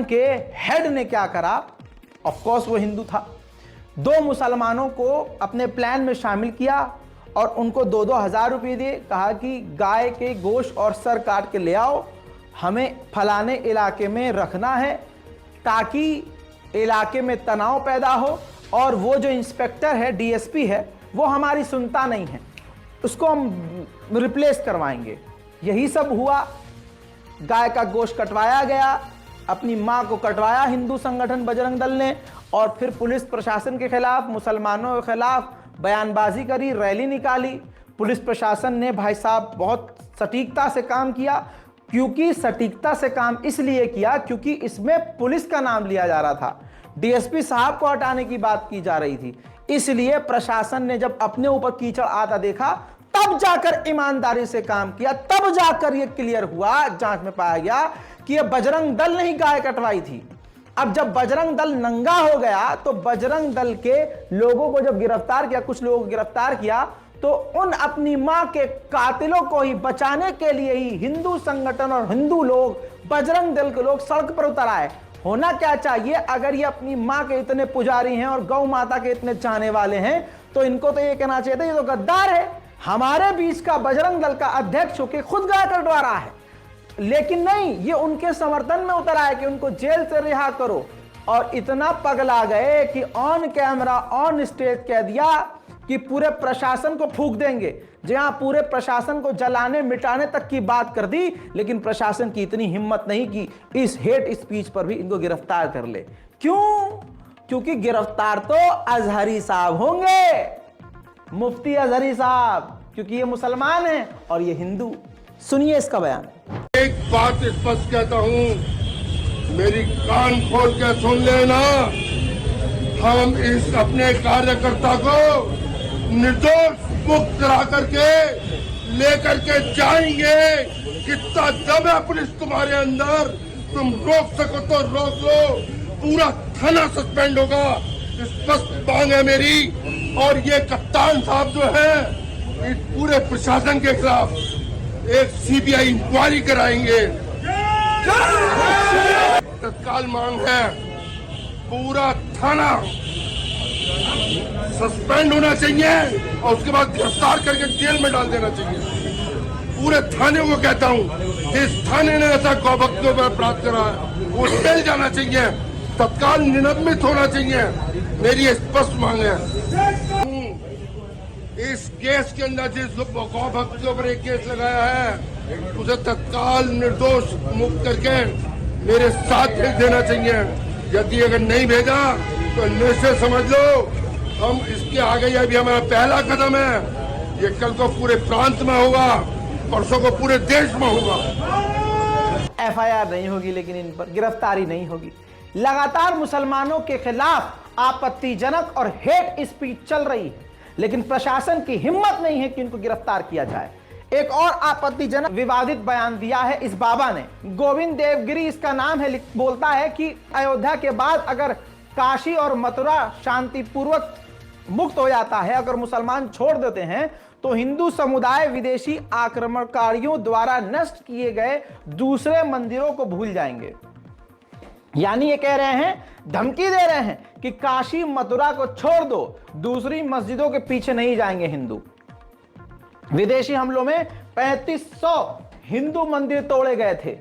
के हेड ने क्या करा, ऑफ कोर्स वो हिंदू था, 2 मुसलमानों को अपने प्लान में शामिल किया और उनको 2-2 हज़ार रुपये दिए। कहा कि गाय के गोश्त और सर काट के ले आओ, हमें फलाने इलाके में रखना है ताकि इलाके में तनाव पैदा हो, और वो जो इंस्पेक्टर है, डीएसपी है, वो हमारी सुनता नहीं है, उसको हम रिप्लेस करवाएंगे। यही सब हुआ। गाय का गोश्त कटवाया गया, अपनी मां को कटवाया हिंदू संगठन बजरंग दल ने, और फिर पुलिस प्रशासन के खिलाफ, मुसलमानों के खिलाफ बयानबाजी करी, रैली निकाली। पुलिस प्रशासन ने भाई साहब बहुत सटीकता से काम किया, क्योंकि सटीकता से काम इसलिए किया क्योंकि इसमें पुलिस का नाम लिया जा रहा था, डीएसपी साहब को हटाने की बात की जा रही थी। इसलिए प्रशासन ने जब अपने ऊपर कीचड़ आता देखा, तब जाकर ईमानदारी से काम किया, तब जाकर यह क्लियर हुआ, जांच में पाया गया कि यह बजरंग दल ने ही गाय कटवाई थी। अब जब बजरंग दल नंगा हो गया तो बजरंग दल के लोगों को जब गिरफ्तार किया, कुछ लोगों को गिरफ्तार किया, तो उन अपनी मां के कातिलों को ही बचाने के लिए ही हिंदू संगठन और हिंदू लोग, बजरंग दल के लोग सड़क पर उतर आए। होना क्या चाहिए, अगर ये अपनी मां के इतने पुजारी हैं और गौ माता के इतने चाहने वाले हैं, तो इनको तो ये कहना चाहिए था ये तो गद्दार है, हमारे बीच का बजरंग दल का अध्यक्ष होकर खुद गाय कटवा रहा है। लेकिन नहीं, ये उनके समर्थन में उतर आए कि उनको जेल से रिहा करो, और इतना पगला गए कि ऑन कैमरा, ऑन स्टेज कह दिया कि पूरे प्रशासन को फूंक देंगे। जहां पूरे प्रशासन को जलाने मिटाने तक की बात कर दी, लेकिन प्रशासन की इतनी हिम्मत नहीं कि इस हेट स्पीच पर भी इनको गिरफ्तार कर ले। क्यों? क्योंकि गिरफ्तार तो अजहरी साहब होंगे, मुफ्ती अजहरी साहब, क्योंकि ये मुसलमान हैं और ये हिंदू। सुनिए इसका बयान। एक बात स्पष्ट कहता हूं, मेरी कान खोल के सुन लेना, हम इस अपने कार्यकर्ता को निर्दोष मुक्त करा करके लेकर के जाएंगे। कितना दम है पुलिस तुम्हारे अंदर, तुम रोक सको तो रोक लो, पूरा थाना सस्पेंड होगा, स्पष्ट मांग है मेरी। और ये कप्तान साहब जो है, इस पूरे प्रशासन के खिलाफ एक सीबीआई इंक्वायरी कराएंगे। तत्काल मांग है, पूरा थाना सस्पेंड होना चाहिए और उसके बाद गिरफ्तार करके जेल में डाल देना चाहिए। पूरे थाने को कहता हूँ, जिस थाने ने ऐसा गौभक्तों पर अपराध करा है वो जेल जाना चाहिए, तत्काल निलंबित होना चाहिए। मेरी स्पष्ट मांग है। इस केस के अंदर जिस गौभक्त के ऊपर एक केस लगाया है, उसे तत्काल निर्दोष मुक्त करके मेरे साथ भेज देना चाहिए। यदि अगर नहीं भेजा तो निश्चित समझ लो, हम इसके आगे, यह भी हमारा पहला कदम है, ये कल को पूरे प्रांत में होगा, परसों को पूरे देश में होगा। एफआईआर नहीं होगी, लेकिन इन पर गिरफ्तारी नहीं होगी। लगातार मुसलमानों के खिलाफ आपत्तिजनक और हेट स्पीच चल रही है, लेकिन प्रशासन की हिम्मत नहीं है कि इनको गिरफ्तार किया जाए। एक और आपत्तिजनक विवादित बयान दिया है इस बाबा ने, गोविंद देवगिरी इसका नाम है, बोलता है कि अयोध्या के बाद अगर काशी और मथुरा शांतिपूर्वक मुक्त हो जाता है, अगर मुसलमान छोड़ देते हैं, तो हिंदू समुदाय विदेशी आक्रमणकारियों द्वारा नष्ट किए गए दूसरे मंदिरों को भूल जाएंगे। यानी ये कह रहे हैं, धमकी दे रहे हैं कि काशी मथुरा को छोड़ दो, दूसरी मस्जिदों के पीछे नहीं जाएंगे हिंदू। विदेशी हमलों में 3500 हिंदू मंदिर तोड़े गए थे।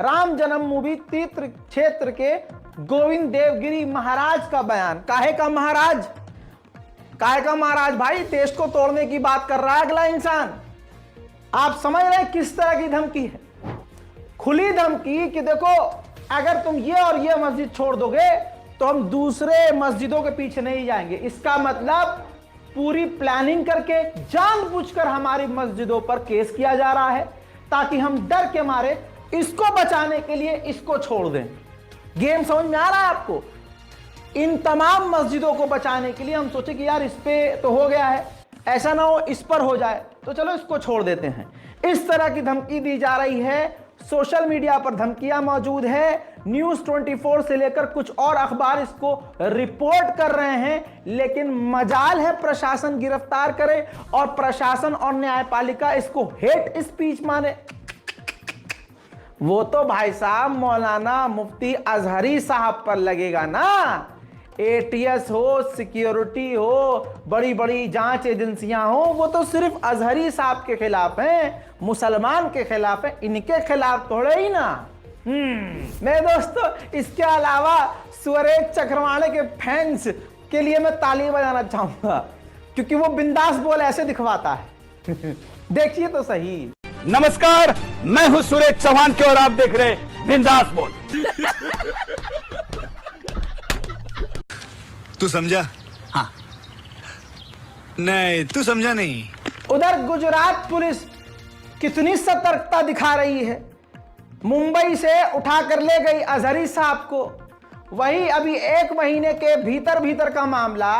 राम जन्मभूमि तीर्थ क्षेत्र के गोविंद देवगिरी महाराज का बयान। काहे का महाराज? काहे का महाराज भाई? देश को तोड़ने की बात कर रहा है अगला इंसान। आप समझ रहे हैं किस तरह की धमकी है? खुली धमकी कि देखो, अगर तुम ये और ये मस्जिद छोड़ दोगे तो हम दूसरे मस्जिदों के पीछे नहीं जाएंगे। इसका मतलब पूरी प्लानिंग करके जानबूझकर हमारी मस्जिदों पर केस किया जा रहा है, ताकि हम डर के मारे इसको बचाने के लिए इसको छोड़ दें। गेम समझ में आ रहा है आपको? इन तमाम मस्जिदों को बचाने के लिए हम सोचे कि यार इस पे तो हो गया है, ऐसा ना हो इस पर हो जाए, तो चलो इसको छोड़ देते हैं। इस तरह की धमकी दी जा रही है। सोशल मीडिया पर धमकियां मौजूद है। न्यूज 24 से लेकर कुछ और अखबार इसको रिपोर्ट कर रहे हैं, लेकिन मजाल है प्रशासन गिरफ्तार करे और प्रशासन और न्यायपालिका इसको हेट स्पीच माने। वो तो भाई साहब मौलाना मुफ्ती अजहरी साहब पर लगेगा ना। एटीएस हो, सिक्योरिटी हो, बड़ी बड़ी जांच एजेंसियां हो, वो तो सिर्फ अजहरी साहब के खिलाफ हैं, मुसलमान के खिलाफ हैं, इनके खिलाफ थोड़े ही ना। मेरे दोस्तों, इसके अलावा सुरेश चक्रवाणे के फैंस के लिए मैं ताली बजाना चाहूंगा, क्योंकि वो बिंदास बोल ऐसे दिखवाता है। देखिए तो सही। नमस्कार, मैं हूं सुरेश चौहान के और आप देख रहे हैं बिंदास बोल। तू समझा? हाँ। नहीं, तू समझा नहीं। उधर गुजरात पुलिस कितनी सतर्कता दिखा रही है। मुंबई से उठाकर ले गई अजहरी साहब को। वही अभी 1 महीने के भीतर भीतर का मामला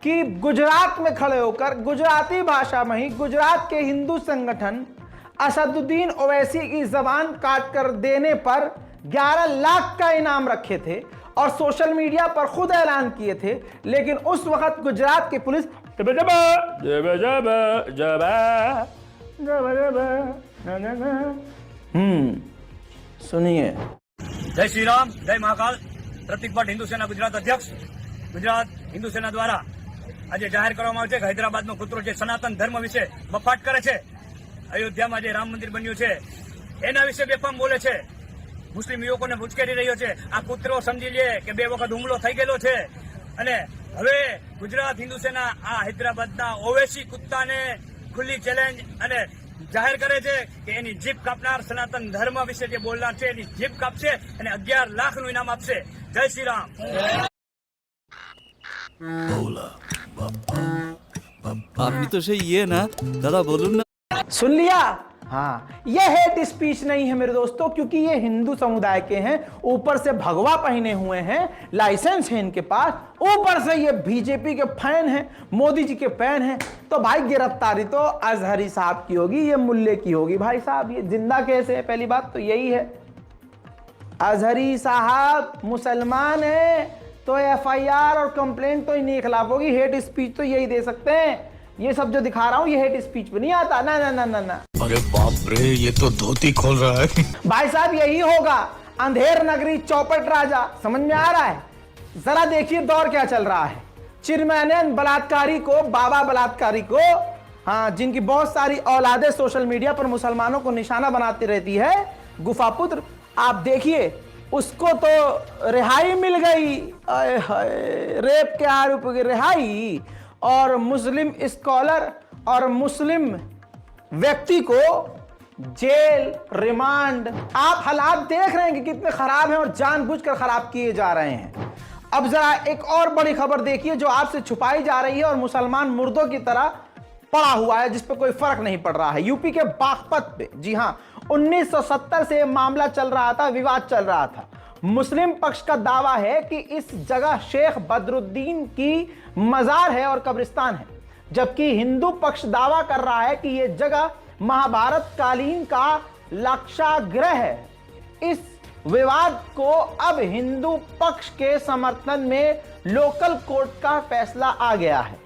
कि गुजरात में खड़े होकर गुजराती भाषा में ही गुजरात के हिंदू संगठन असदुद्दीन ओवैसी की जबान काट कर देने पर 11 लाख का इनाम रखे थे और सोशल मीडिया पर खुद ऐलान किए थे। लेकिन उस वक्त गुजरात की पुलिस सुनिए। जय श्री राम, जय महाकाल। प्रतीक भट्ट, हिंदू सेना गुजरात अध्यक्ष। ગુજરાત હિન્દુ સેના દ્વારા આજે જાહેર કરવામાં આવ્યું છે કે હૈદરાબાદનો કૂતરો જે સનાતન ધર્મ વિશે બફાટ કરે છે, અયોધ્યામાં જે રામ મંદિર બન્યું છે એના વિશે બેફામ બોલે છે, મુસ્લિમ યુવકોને ઉશ્કેરી રહ્યો છે। આ કૂતરો સમજી લે કે 2 વખત હુમલો થઈ ગયેલો છે અને હવે ગુજરાત હિન્દુ સેના આ હૈદરાબાદના ઓવેસી કુત્તાને ખુલ્લી ચેલેન્જ અને જાહેર કરે છે કે એની જીભ કાપનાર સનાતન ધર્મ વિશે જે બોલનાર છે એની જીભ કાપશે અને 11 લાખનું ઇનામ આપશે। જય શ્રી રામ। আপনি তো সেই ইয়ে না দাদা, বলুন না। सुन लिया? हाँ, यह हेट स्पीच नहीं है मेरे दोस्तों, क्योंकि ये हिंदू समुदाय के हैं, ऊपर से भगवा पहने हुए हैं, लाइसेंस है इनके पास, ऊपर से ये बीजेपी के फैन हैं, मोदी जी के फैन हैं। तो भाई गिरफ्तारी तो अजहरी साहब की होगी, ये मुल्ले की होगी। भाई साहब ये जिंदा कैसे है? पहली बात तो यही है। अजहरी साहब मुसलमान है तो एफआईआर और कंप्लेंट तो इन्हीं के खिलाफ होगी। हेट स्पीच तो यही दे सकते हैं। ये सब जो दिखा रहा हूं ये हेट स्पीच में नहीं आता। ना ना ना ना ना। अरे बाप रे, ये तो धोती खोल रहा है। भाई साहब यही होगा अंधेर नगरी चौपट राजा। समझ में आ रहा है? जरा देखिए दौर क्या चल रहा है। चिरमैनन बलात्कारी को, बाबा बलात्कारी को, हाँ, जिनकी बहुत सारी औलादे सोशल मीडिया पर मुसलमानों को निशाना बनाती रहती है, गुफापुत्र, आप देखिए उसको तो रिहाई मिल गई। रेप के आरोप की रिहाई, और मुस्लिम स्कॉलर और मुस्लिम व्यक्ति को जेल, रिमांड। आप हालात देख रहे हैं कि कितने खराब हैं और जानबूझकर खराब किए जा रहे हैं। अब जरा एक और बड़ी खबर देखिए जो आपसे छुपाई जा रही है और मुसलमान मुर्दों की तरह पड़ा हुआ है, जिस पे कोई फर्क नहीं पड़ रहा है। यूपी के बागपत पे, जी हां, 1970 से मामला चल रहा था, विवाद चल रहा था। मुस्लिम पक्ष का दावा है कि इस जगह शेख बदरुद्दीन की मजार है और कब्रिस्तान है, जबकि हिंदू पक्ष दावा कर रहा है कि यह जगह महाभारत कालीन का लाक्षागृह है। इस विवाद को अब हिंदू पक्ष के समर्थन में लोकल कोर्ट का फैसला आ गया है।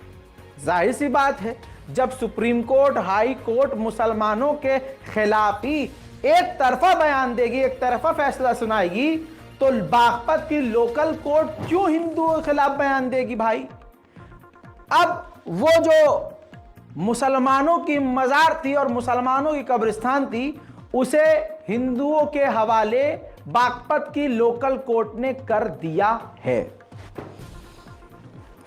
जाहिर सी बात है, जब सुप्रीम कोर्ट, हाई कोर्ट मुसलमानों के खिलाफ ही एक तरफा बयान देगी, एक तरफा फैसला सुनाएगी, तो बागपत की लोकल कोर्ट क्यों हिंदुओं के खिलाफ बयान देगी भाई? अब वो जो मुसलमानों की मजार थी और मुसलमानों की कब्रिस्तान थी, उसे हिंदुओं के हवाले बागपत की लोकल कोर्ट ने कर दिया है।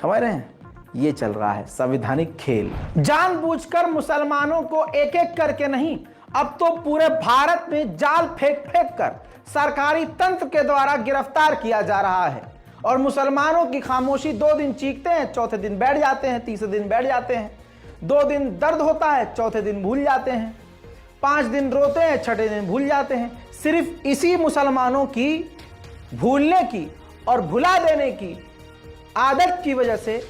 समझ रहे हैं? ये चल रहा है संवैधानिक खेल। जानबूझकर मुसलमानों को एक एक करके नहीं, अब तो पूरे भारत में जाल फेंक फेंक कर सरकारी तंत्र के द्वारा गिरफ्तार किया जा रहा है। और मुसलमानों की खामोशी 2 दिन चीखते हैं, चौथे दिन बैठ जाते हैं, तीसरे दिन बैठ जाते हैं। 2 दिन दर्द होता है, चौथे दिन भूल जाते हैं। 5 दिन रोते हैं, छठे दिन भूल जाते हैं। सिर्फ इसी मुसलमानों की भूलने की और भुला देने की आदत की वजह से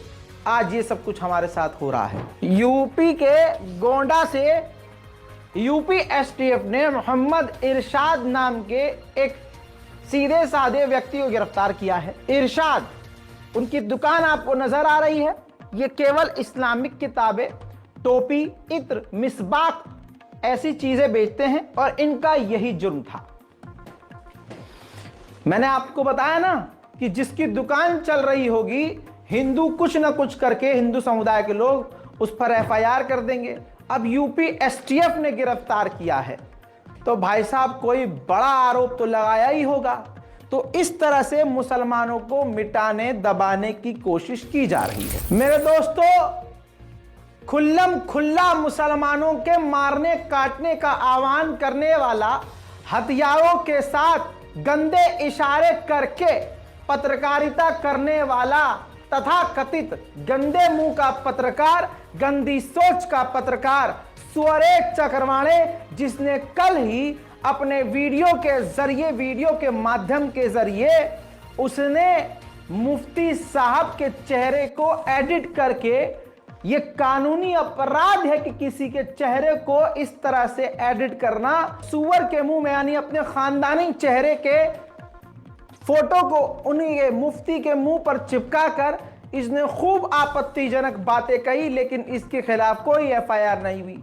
आज ये सब कुछ हमारे साथ हो रहा है। यूपी के गोंडा से यूपी एसटीएफ ने मोहम्मद इरशाद नाम के एक सीधे साधे व्यक्ति को गिरफ्तार किया है। इरशाद, उनकी दुकान आपको नजर आ रही है, ये केवल इस्लामिक किताबें, टोपी, इत्र, मिसबाक ऐसी चीजें बेचते हैं और इनका यही जुर्म था। मैंने आपको बताया ना कि जिसकी दुकान चल रही होगी, हिंदू कुछ ना कुछ करके, हिंदू समुदाय के लोग उस पर एफआईआर कर देंगे। अब यूपी एसटीएफ ने गिरफ्तार किया है, तो भाई साहब कोई बड़ा आरोप तो लगाया ही होगा। तो इस तरह से मुसलमानों को मिटाने दबाने की कोशिश की जा रही है। मेरे दोस्तों, खुल्लम खुल्ला मुसलमानों के मारने काटने का आह्वान करने वाला, हथियारों के साथ गंदे इशारे करके पत्रकारिता करने वाला तथा कथित गंदे मुंह का पत्रकार, गंदी सोच का पत्रकार सुरेश चक्रवाणे, जिसने कल ही अपने वीडियो के माध्यम के जरिए उसने मुफ्ती साहब के चेहरे को एडिट करके, यह कानूनी अपराध है कि किसी के चेहरे को इस तरह से एडिट करना, सुअर के मुंह में यानी अपने खानदानी चेहरे के फोटो को उन्हीं मुफ्ती के मुंह पर चिपका कर इसने खूब आपत्तिजनक बातें कही, लेकिन इसके खिलाफ कोई एफआईआर नहीं हुई।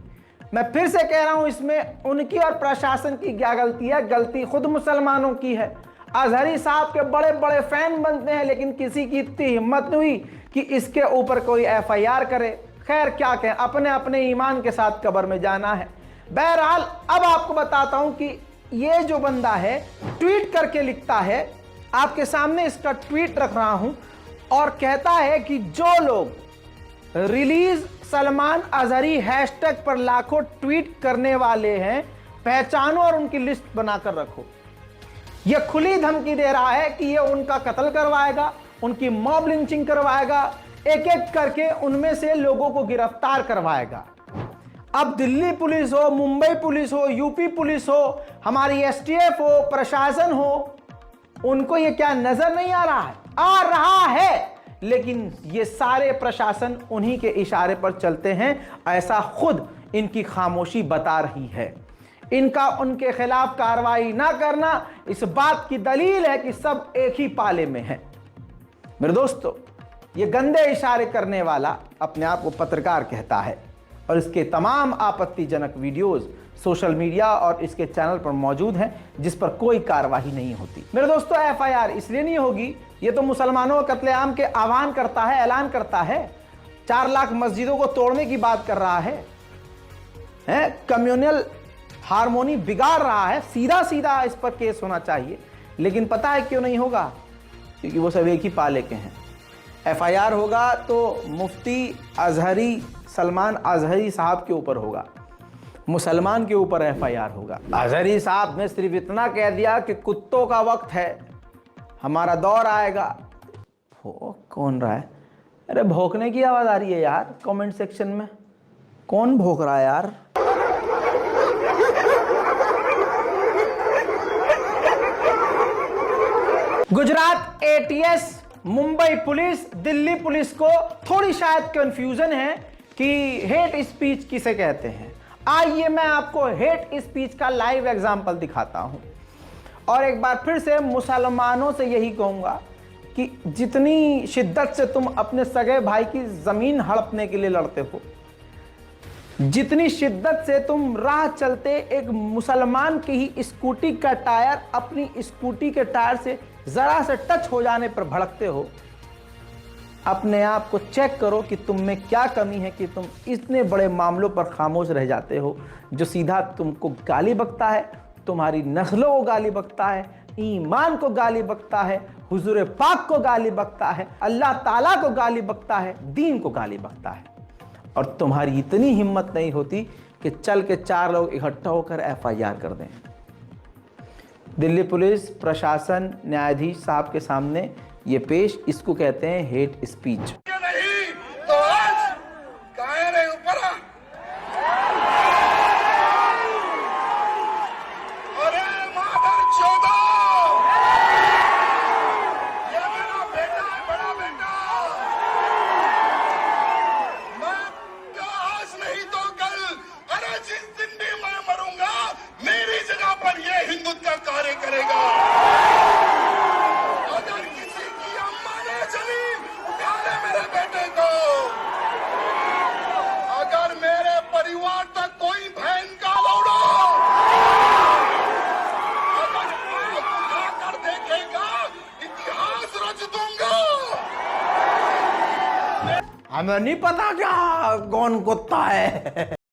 मैं फिर से कह रहा हूं, इसमें उनकी और प्रशासन की क्या गलती है? गलती खुद मुसलमानों की है। अजहरी साहब के बड़े बड़े फैन बनते हैं, लेकिन किसी की इतनी हिम्मत नहीं हुई कि इसके ऊपर कोई एफआईआर करे। खैर क्या कहें, अपने अपने ईमान के साथ कब्र में जाना है। बहरहाल अब आपको बताता हूं कि ये जो बंदा है ट्वीट करके लिखता है, आपके सामने इसका ट्वीट रख रहा हूं, और कहता है कि जो लोग रिलीज सलमान अजहरी हैशटैग पर लाखों ट्वीट करने वाले हैं, पहचानो और उनकी लिस्ट बनाकर रखो। यह खुली धमकी दे रहा है कि यह उनका कत्ल करवाएगा, उनकी मॉब लिंचिंग करवाएगा, एक एक करके उनमें से लोगों को गिरफ्तार करवाएगा। अब दिल्ली पुलिस हो, मुंबई पुलिस हो, यूपी पुलिस हो, हमारी एसटीएफ हो, प्रशासन हो, उनको यह क्या नजर नहीं आ रहा है? आ रहा है, लेकिन ये सारे प्रशासन उन्हीं के इशारे पर चलते हैं, ऐसा खुद इनकी खामोशी बता रही है। इनका उनके खिलाफ कार्रवाई ना करना इस बात की दलील है कि सब एक ही पाले में है। मेरे दोस्तों, ये गंदे इशारे करने वाला अपने आप को पत्रकार कहता है, और इसके तमाम आपत्तिजनक वीडियोस सोशल मीडिया और इसके चैनल पर मौजूद हैं, जिस पर कोई कार्रवाई नहीं होती। मेरे दोस्तों, एफआईआर इसलिए नहीं होगी, ये तो मुसलमानों के कत्लेआम के आह्वान करता है, ऐलान करता है, 4 लाख मस्जिदों को तोड़ने की बात कर रहा है, कम्युनल हार्मोनी बिगाड़ रहा है। सीधा सीधा इस पर केस होना चाहिए, लेकिन पता है क्यों नहीं होगा? क्योंकि वो सब एक ही पाले के हैं। एफआईआर होगा तो मुफ्ती अजहरी, सलमान अजहरी साहब के ऊपर होगा, मुसलमान के ऊपर एफआईआर होगा। अजहरी साहब ने सिर्फ इतना कह दिया कि कुत्तों का वक्त है, हमारा दौर आएगा। कौन रहा है? अरे भौंकने की आवाज आ रही है यार कमेंट सेक्शन में। कौन भौंक रहा है यार? Gujarat ATS, Mumbai police, Delhi police को थोड़ी शायद कंफ्यूजन है कि हेट स्पीच किसे कहते हैं। आइए मैं आपको हेट स्पीच का लाइव एग्जांपल दिखाता हूं, और एक बार फिर से मुसलमानों से यही कहूंगा कि जितनी शिद्दत से तुम अपने सगे भाई की जमीन हड़पने के लिए लड़ते हो, जितनी शिद्दत से तुम राह चलते एक मुसलमान की ही स्कूटी का टायर अपनी स्कूटी के टायर से जरा से टच हो जाने पर भड़कते हो, अपने आप को चेक करो कि तुम में क्या कमी है कि तुम इतने बड़े मामलों पर खामोश रह जाते हो। जो सीधा तुमको गाली बकता है, तुम्हारी नस्लों को गाली बकता है, ईमान को गाली बकता है, हुजूर पाक को गाली बकता है, अल्लाह ताला को गाली बकता है, दीन को गाली बकता है, और तुम्हारी इतनी हिम्मत नहीं होती कि चल के 4 लोग इकट्ठा होकर एफआईआर कर दें। दिल्ली पुलिस प्रशासन न्यायाधीश साहब के सामने ये पेश, इसको कहते हैं हेट स्पीच। नहीं तो आज काहे रे ऊपर अरे मादर चौदह, ये मेरा बेटा है, बड़ा बेटा। मैं क्या आज नहीं तो कल, अरे जिस दिन भी मैं मरूंगा मेरी जगह पर ये हिंदुत्व का कार्य करेगा। अगर किसी की अम्मा ने चली, प्यारे मेरे हमें नहीं पता क्या कौन कुत्ता है